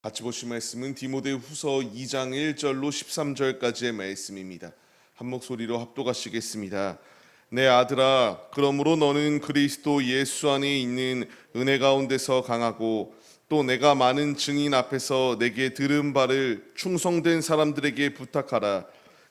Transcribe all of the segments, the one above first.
같이 보실 말씀은 디모데후서 2장 1절로 13절까지의 말씀입니다. 한 목소리로 합독하시겠습니다. 내 아들아, 그러므로 너는 그리스도 예수 안에 있는 은혜 가운데서 강하고 또 내가 많은 증인 앞에서 내게 들은 바를 충성된 사람들에게 부탁하라.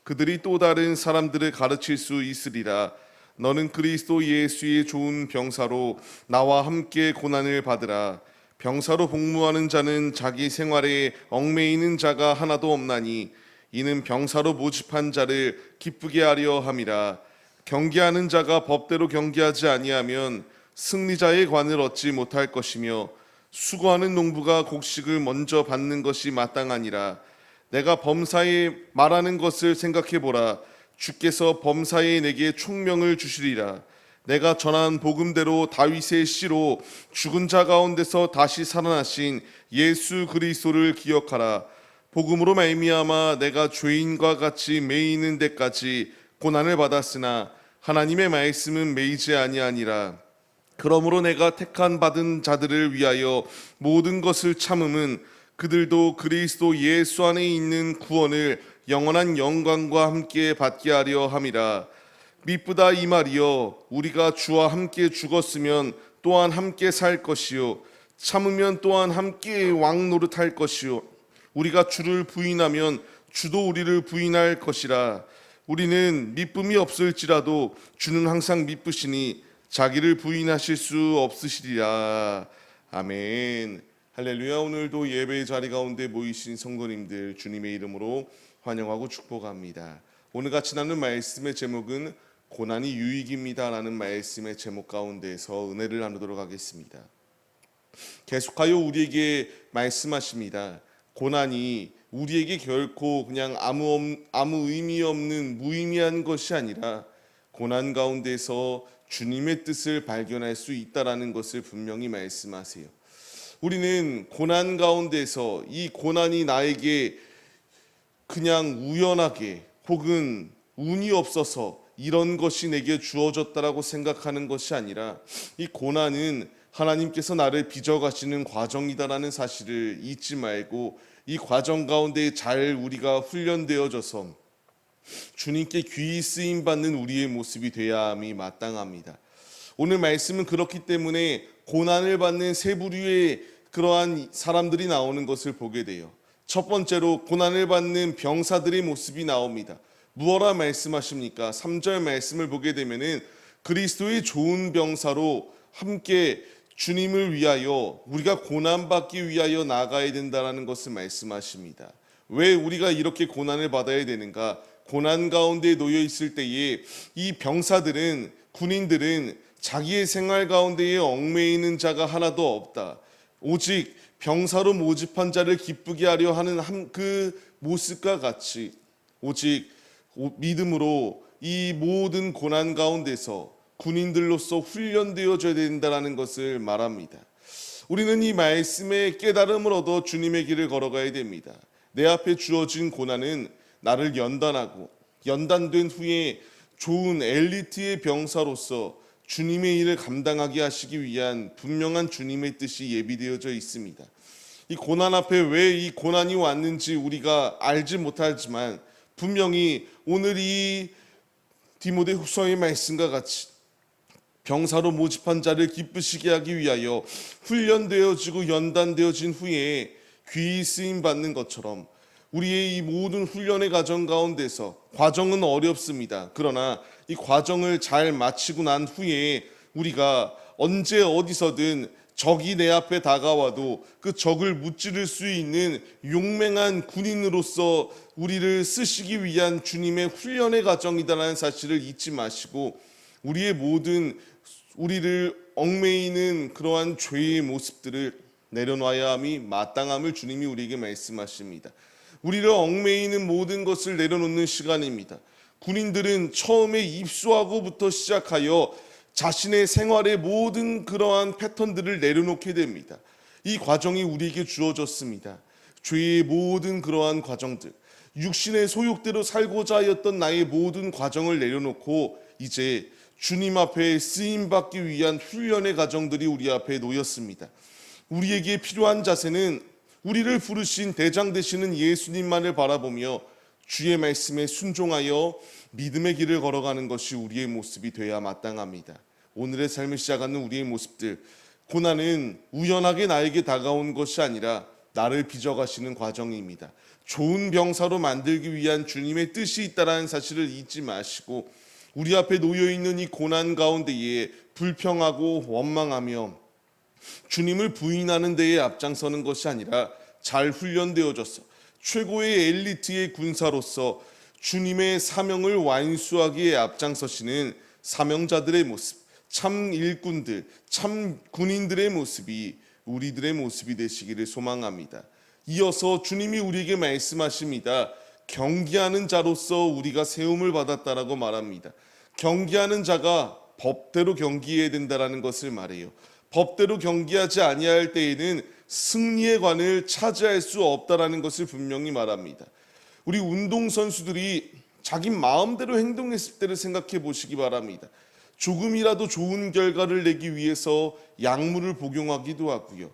그들이 또 다른 사람들을 가르칠 수 있으리라. 너는 그리스도 예수의 좋은 병사로 나와 함께 고난을 받으라. 병사로 복무하는 자는 자기 생활에 얽매이는 자가 하나도 없나니 이는 병사로 모집한 자를 기쁘게 하려 함이라. 경계하는 자가 법대로 경계하지 아니하면 승리자의 관을 얻지 못할 것이며 수고하는 농부가 곡식을 먼저 받는 것이 마땅하니라. 내가 범사에 말하는 것을 생각해 보라. 주께서 범사에 내게 총명을 주시리라. 내가 전한 복음대로 다윗의 씨로 죽은 자 가운데서 다시 살아나신 예수 그리스도를 기억하라. 복음으로 말미암아 내가 죄인과 같이 매이는 데까지 고난을 받았으나 하나님의 말씀은 매이지 아니하니라. 그러므로 내가 택한 받은 자들을 위하여 모든 것을 참음은 그들도 그리스도 예수 안에 있는 구원을 영원한 영광과 함께 받게 하려 함이라. 미쁘다 이 말이여, 우리가 주와 함께 죽었으면 또한 함께 살 것이요 참으면 또한 함께 왕 노릇할 것이요 우리가 주를 부인하면 주도 우리를 부인할 것이라. 우리는 미쁨이 없을지라도 주는 항상 미쁘시니 자기를 부인하실 수 없으시리라. 아멘. 할렐루야. 오늘도 예배의 자리 가운데 모이신 성도님들 주님의 이름으로 환영하고 축복합니다. 오늘 같이 나눈 말씀의 제목은 고난이 유익입니다 라는 말씀의 제목 가운데서 은혜를 나누도록 하겠습니다. 계속하여 우리에게 말씀하십니다. 고난이 우리에게 결코 그냥 아무 의미 없는 무의미한 것이 아니라 고난 가운데서 주님의 뜻을 발견할 수 있다라는 것을 분명히 말씀하세요. 우리는 고난 가운데서 이 고난이 나에게 그냥 우연하게 혹은 운이 없어서 이런 것이 내게 주어졌다라고 생각하는 것이 아니라 이 고난은 하나님께서 나를 빚어가시는 과정이다라는 사실을 잊지 말고 이 과정 가운데 잘 우리가 훈련되어져서 주님께 귀히 쓰임받는 우리의 모습이 되어야 함이 마땅합니다. 오늘 말씀은 그렇기 때문에 고난을 받는 세 부류의 그러한 사람들이 나오는 것을 보게 돼요. 첫 번째로 고난을 받는 병사들의 모습이 나옵니다. 무엇라 말씀하십니까? 3절 말씀을 보게 되면은 그리스도의 좋은 병사로 함께 주님을 위하여 우리가 고난받기 위하여 나가야 된다는 것을 말씀하십니다. 왜 우리가 이렇게 고난을 받아야 되는가? 고난 가운데 놓여 있을 때에 이 병사들은, 군인들은 자기의 생활 가운데에 얽매이는 자가 하나도 없다. 오직 병사로 모집한 자를 기쁘게 하려 하는 그 모습과 같이 오직 믿음으로 이 모든 고난 가운데서 군인들로서 훈련되어져야 된다는 것을 말합니다. 우리는 이 말씀의 깨달음을 얻어 주님의 길을 걸어가야 됩니다. 내 앞에 주어진 고난은 나를 연단된 후에 좋은 엘리트의 병사로서 주님의 일을 감당하게 하시기 위한 분명한 주님의 뜻이 예비되어져 있습니다. 이 고난 앞에 왜 이 고난이 왔는지 우리가 알지 못하지만 분명히 오늘 이 디모데후서의 말씀과 같이 병사로 모집한 자를 기쁘시게 하기 위하여 훈련되어지고 연단되어진 후에 귀히 쓰임 받는 것처럼 우리의 이 모든 훈련의 과정 가운데서 과정은 어렵습니다. 그러나 이 과정을 잘 마치고 난 후에 우리가 언제 어디서든 적이 내 앞에 다가와도 그 적을 무찌를 수 있는 용맹한 군인으로서 우리를 쓰시기 위한 주님의 훈련의 과정이다라는 사실을 잊지 마시고 우리의 모든 우리를 얽매이는 그러한 죄의 모습들을 내려놔야 함이 마땅함을 주님이 우리에게 말씀하십니다. 우리를 얽매이는 모든 것을 내려놓는 시간입니다. 군인들은 처음에 입소하고부터 시작하여 자신의 생활의 모든 그러한 패턴들을 내려놓게 됩니다. 이 과정이 우리에게 주어졌습니다. 죄의 모든 그러한 과정들, 육신의 소욕대로 살고자 하였던 나의 모든 과정을 내려놓고 이제 주님 앞에 쓰임받기 위한 훈련의 과정들이 우리 앞에 놓였습니다. 우리에게 필요한 자세는 우리를 부르신 대장 되시는 예수님만을 바라보며 주의 말씀에 순종하여 믿음의 길을 걸어가는 것이 우리의 모습이 되어야 마땅합니다. 오늘의 삶을 시작하는 우리의 모습들, 고난은 우연하게 나에게 다가온 것이 아니라 나를 빚어가시는 과정입니다. 좋은 병사로 만들기 위한 주님의 뜻이 있다는 사실을 잊지 마시고 우리 앞에 놓여있는 이 고난 가운데에 불평하고 원망하며 주님을 부인하는 데에 앞장서는 것이 아니라 잘 훈련되어져서 최고의 엘리트의 군사로서 주님의 사명을 완수하기에 앞장서시는 사명자들의 모습, 참 일꾼들, 참 군인들의 모습이 우리들의 모습이 되시기를 소망합니다. 이어서 주님이 우리에게 말씀하십니다. 경계하는 자로서 우리가 세움을 받았다라고 말합니다. 경계하는 자가 법대로 경계해야 된다라는 것을 말해요. 법대로 경계하지 아니할 때에는 승리의 관을 차지할 수 없다라는 것을 분명히 말합니다. 우리 운동선수들이 자기 마음대로 행동했을 때를 생각해 보시기 바랍니다. 조금이라도 좋은 결과를 내기 위해서 약물을 복용하기도 하고요.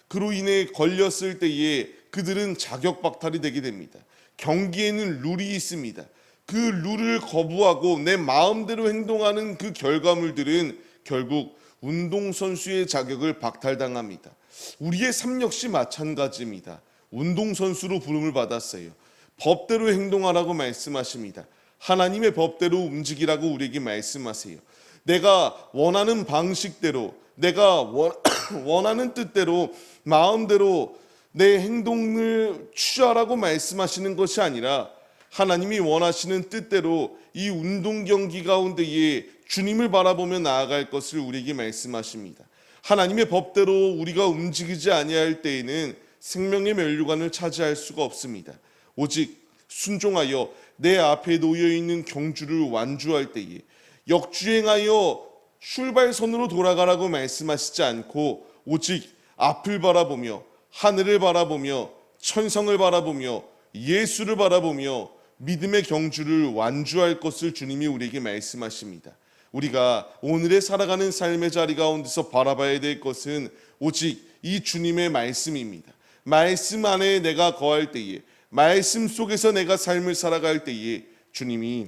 그로 인해 걸렸을 때에 그들은 자격박탈이 되게 됩니다. 경기에는 룰이 있습니다. 그 룰을 거부하고 내 마음대로 행동하는 그 결과물들은 결국 운동선수의 자격을 박탈당합니다. 우리의 삶 역시 마찬가지입니다. 운동선수로 부름을 받았어요. 법대로 행동하라고 말씀하십니다. 하나님의 법대로 움직이라고 우리에게 말씀하세요. 내가 원하는 방식대로, 내가 원하는 뜻대로, 마음대로 내 행동을 취하라고 말씀하시는 것이 아니라 하나님이 원하시는 뜻대로 이 운동 경기 가운데에 주님을 바라보며 나아갈 것을 우리에게 말씀하십니다. 하나님의 법대로 우리가 움직이지 아니할 때에는 생명의 면류관을 차지할 수가 없습니다. 오직 순종하여 내 앞에 놓여있는 경주를 완주할 때에 역주행하여 출발선으로 돌아가라고 말씀하시지 않고 오직 앞을 바라보며 하늘을 바라보며 천성을 바라보며 예수를 바라보며 믿음의 경주를 완주할 것을 주님이 우리에게 말씀하십니다. 우리가 오늘의 살아가는 삶의 자리 가운데서 바라봐야 될 것은 오직 이 주님의 말씀입니다. 말씀 안에 내가 거할 때에, 말씀 속에서 내가 삶을 살아갈 때에 주님이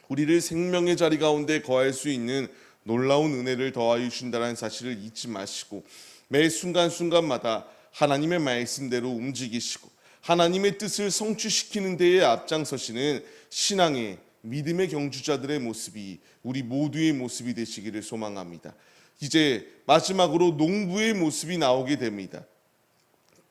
우리를 생명의 자리 가운데 거할 수 있는 놀라운 은혜를 더하여 주신다는 사실을 잊지 마시고 매 순간순간마다 하나님의 말씀대로 움직이시고 하나님의 뜻을 성취시키는 데에 앞장서시는 신앙의 믿음의 경주자들의 모습이 우리 모두의 모습이 되시기를 소망합니다. 이제 마지막으로 농부의 모습이 나오게 됩니다.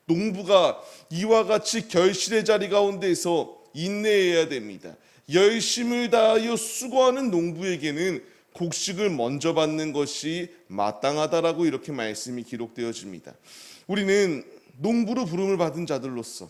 농부가 이와 같이 결실의 자리 가운데서 인내해야 됩니다. 열심을 다하여 수고하는 농부에게는 곡식을 먼저 받는 것이 마땅하다라고 이렇게 말씀이 기록되어집니다. 우리는 농부로 부름을 받은 자들로서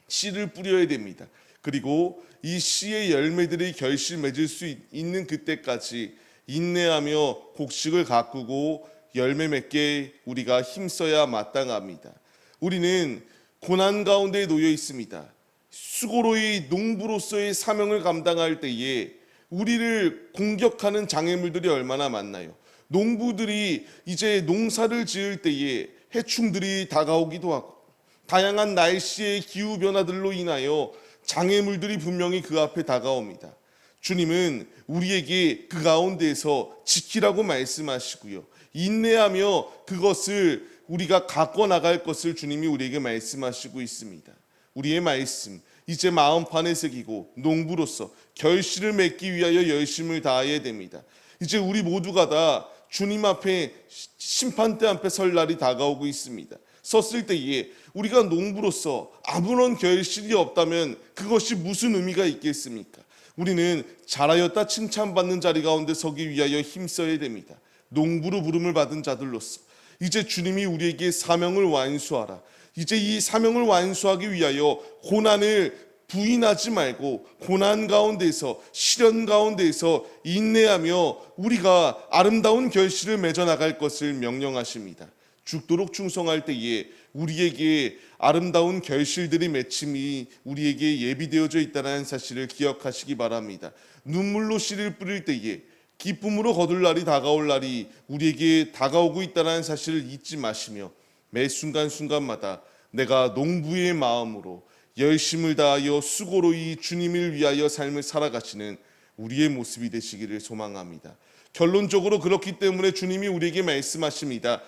씨를 뿌려야 됩니다. 그리고 이 씨의 열매들이 결실 맺을 수 있는 그때까지 인내하며 곡식을 가꾸고 열매 맺게 우리가 힘써야 마땅합니다. 우리는 고난 가운데 놓여 있습니다. 수고로이 농부로서의 사명을 감당할 때에 우리를 공격하는 장애물들이 얼마나 많나요? 농부들이 이제 농사를 지을 때에 해충들이 다가오기도 하고 다양한 날씨의 기후 변화들로 인하여 장애물들이 분명히 그 앞에 다가옵니다. 주님은 우리에게 그 가운데에서 지키라고 말씀하시고요. 인내하며 그것을 우리가 갖고 나갈 것을 주님이 우리에게 말씀하시고 있습니다. 우리의 말씀 이제 마음판에 새기고 농부로서 결실을 맺기 위하여 열심을 다해야 됩니다. 이제 우리 모두가 다 주님 앞에 심판대 앞에 설 날이 다가오고 있습니다. 섰을 때에 우리가 농부로서 아무런 결실이 없다면 그것이 무슨 의미가 있겠습니까? 우리는 잘하였다 칭찬받는 자리 가운데 서기 위하여 힘써야 됩니다. 농부로 부름을 받은 자들로서 이제 주님이 우리에게 사명을 완수하라. 이제 이 사명을 완수하기 위하여 고난을 부인하지 말고 고난 가운데서 시련 가운데서 인내하며 우리가 아름다운 결실을 맺어 나갈 것을 명령하십니다. 죽도록 충성할 때에 우리에게 아름다운 결실들이 맺힘이 우리에게 예비되어져 있다는 사실을 기억하시기 바랍니다. 눈물로 씨를 뿌릴 때에 기쁨으로 거둘 날이 다가올 날이 우리에게 다가오고 있다는 사실을 잊지 마시며 매 순간순간마다 내가 농부의 마음으로 열심을 다하여 수고로 이 주님을 위하여 삶을 살아가시는 우리의 모습이 되시기를 소망합니다. 결론적으로 그렇기 때문에 주님이 우리에게 말씀하십니다.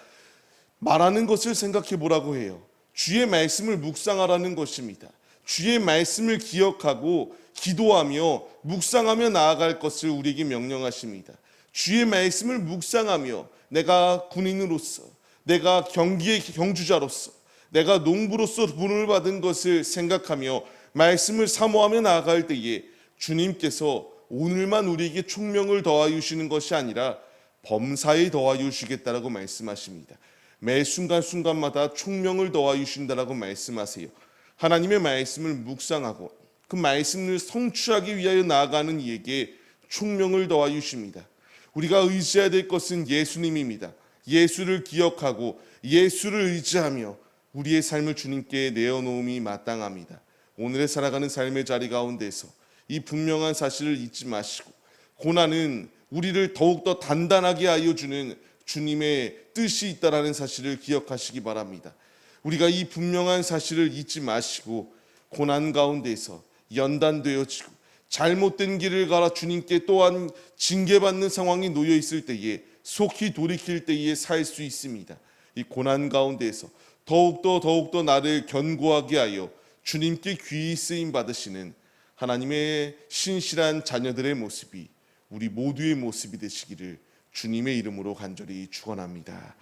말하는 것을 생각해 보라고 해요. 주의 말씀을 묵상하라는 것입니다. 주의 말씀을 기억하고 기도하며 묵상하며 나아갈 것을 우리에게 명령하십니다. 주의 말씀을 묵상하며 내가 군인으로서, 내가 경기의 경주자로서, 내가 농부로서 부름을 받은 것을 생각하며 말씀을 사모하며 나아갈 때에 주님께서 오늘만 우리에게 총명을 더하여 주시는 것이 아니라 범사에 더하여 주시겠다라고 말씀하십니다. 매 순간순간마다 총명을 더하여 주신다라고 말씀하세요. 하나님의 말씀을 묵상하고 그 말씀을 성취하기 위하여 나아가는 이에게 총명을 더하여 주십니다. 우리가 의지해야 될 것은 예수님입니다. 예수를 기억하고 예수를 의지하며 우리의 삶을 주님께 내어놓음이 마땅합니다. 오늘의 살아가는 삶의 자리 가운데서 이 분명한 사실을 잊지 마시고 고난은 우리를 더욱더 단단하게 하여 주는 주님의 뜻이 있다라는 사실을 기억하시기 바랍니다. 우리가 이 분명한 사실을 잊지 마시고 고난 가운데서 연단되어지고 잘못된 길을 가라 주님께 또한 징계받는 상황이 놓여 있을 때에 속히 돌이킬 때에 살 수 있습니다. 이 고난 가운데서 더욱더 나를 견고하게 하여 주님께 귀히 쓰임 받으시는 하나님의 신실한 자녀들의 모습이 우리 모두의 모습이 되시기를 주님의 이름으로 간절히 축원합니다.